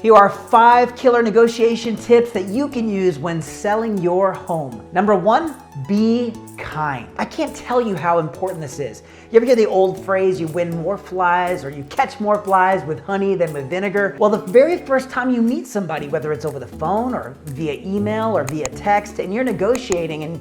Here are 5 killer negotiation tips that you can use when selling your home. Number 1, be kind. I can't tell you how important this is. You ever hear the old phrase, you win more flies or you catch more flies with honey than with vinegar? Well, the very first time you meet somebody, whether it's over the phone or via email or via text, and you're negotiating, and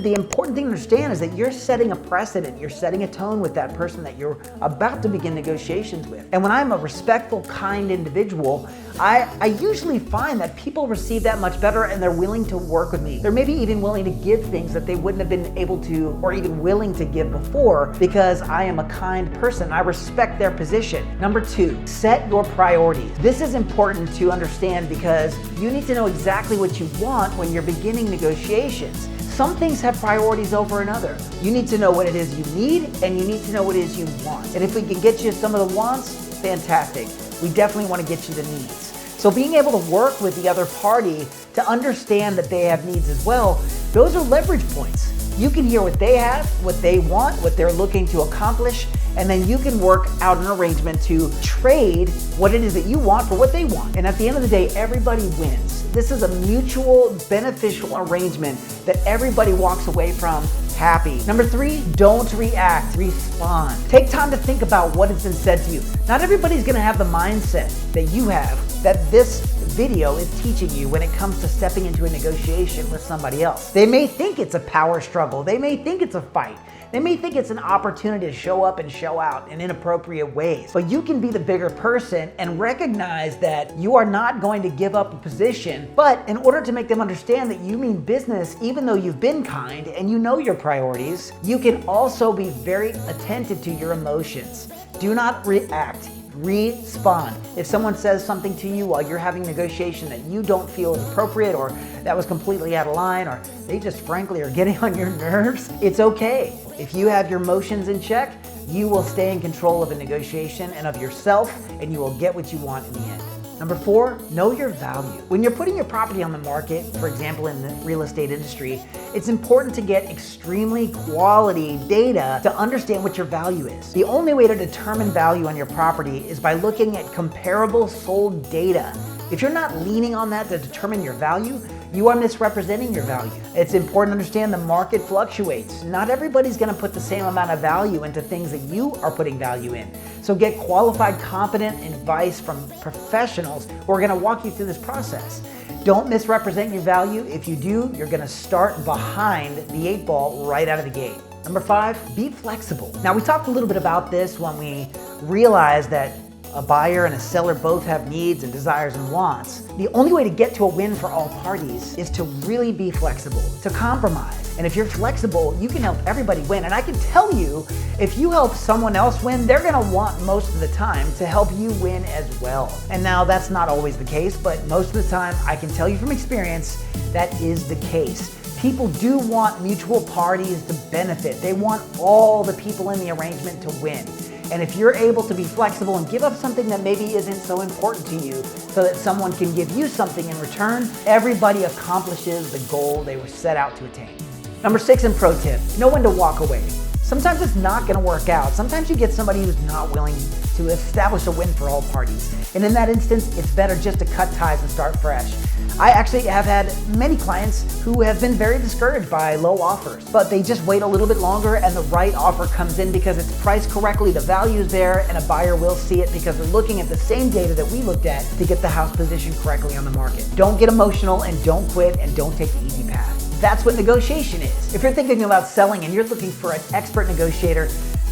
the important thing to understand is that you're setting a precedent, you're setting a tone with that person that you're about to begin negotiations with. And when I'm a respectful, kind individual, I usually find that people receive that much better and they're willing to work with me. They're maybe even willing to give things that they wouldn't have been able to or even willing to give before because I am a kind person. I respect their position. Number 2, set your priorities. This is important to understand because you need to know exactly what you want when you're beginning negotiations. Some things have priorities over another. You need to know what it is you need and you need to know what it is you want. And if we can get you some of the wants, fantastic. We definitely want to get you the needs. So being able to work with the other party to understand that they have needs as well, those are leverage points. You can hear what they have, what they want, what they're looking to accomplish, and then you can work out an arrangement to trade what it is that you want for what they want. And at the end of the day, everybody wins. This is a mutual beneficial arrangement that everybody walks away from happy. Number 3, don't react, respond. Take time to think about what has been said to you. Not everybody's gonna have the mindset that you have, that this video is teaching you when it comes to stepping into a negotiation with somebody else. They may think it's a power struggle. They may think it's a fight. They may think it's an opportunity to show up and show out in inappropriate ways. But you can be the bigger person and recognize that you are not going to give up a position. But in order to make them understand that you mean business, even though you've been kind and you know your priorities, you can also be very attentive to your emotions. Do not react. Respond. If someone says something to you while you're having a negotiation that you don't feel is appropriate or that was completely out of line or they just frankly are getting on your nerves, it's okay. If you have your emotions in check, you will stay in control of a negotiation and of yourself, and you will get what you want in the end. Number 4, know your value. When you're putting your property on the market, for example, in the real estate industry, it's important to get extremely quality data to understand what your value is. The only way to determine value on your property is by looking at comparable sold data. If you're not leaning on that to determine your value, you are misrepresenting your value. It's important to understand the market fluctuates. Not everybody's gonna put the same amount of value into things that you are putting value in. So get qualified, competent advice from professionals who are gonna walk you through this process. Don't misrepresent your value. If you do, you're gonna start behind the 8 ball right out of the gate. Number 5, be flexible. Now we talked a little bit about this when we realized that a buyer and a seller both have needs and desires and wants. The only way to get to a win for all parties is to really be flexible, to compromise. And if you're flexible, you can help everybody win. And I can tell you, if you help someone else win, they're gonna want most of the time to help you win as well. And now that's not always the case, but most of the time, I can tell you from experience, that is the case. People do want mutual parties to benefit. They want all the people in the arrangement to win. And if you're able to be flexible and give up something that maybe isn't so important to you so that someone can give you something in return, everybody accomplishes the goal they were set out to attain. Number 6 and pro tip, know when to walk away. Sometimes it's not gonna work out. Sometimes you get somebody who's not willing to establish a win for all parties. And in that instance, it's better just to cut ties and start fresh. I actually have had many clients who have been very discouraged by low offers, but they just wait a little bit longer and the right offer comes in because it's priced correctly, the value is there, and a buyer will see it because they're looking at the same data that we looked at to get the house positioned correctly on the market. Don't get emotional and don't quit and don't take the easy path. That's what negotiation is. If you're thinking about selling and you're looking for an expert negotiator,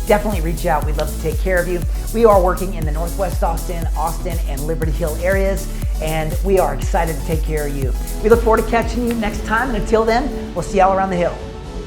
definitely reach out. We'd love to take care of you. We are working in the Northwest Austin, and Liberty Hill areas, and we are excited to take care of you. We look forward to catching you next time, and until then, we'll see y'all around the hill.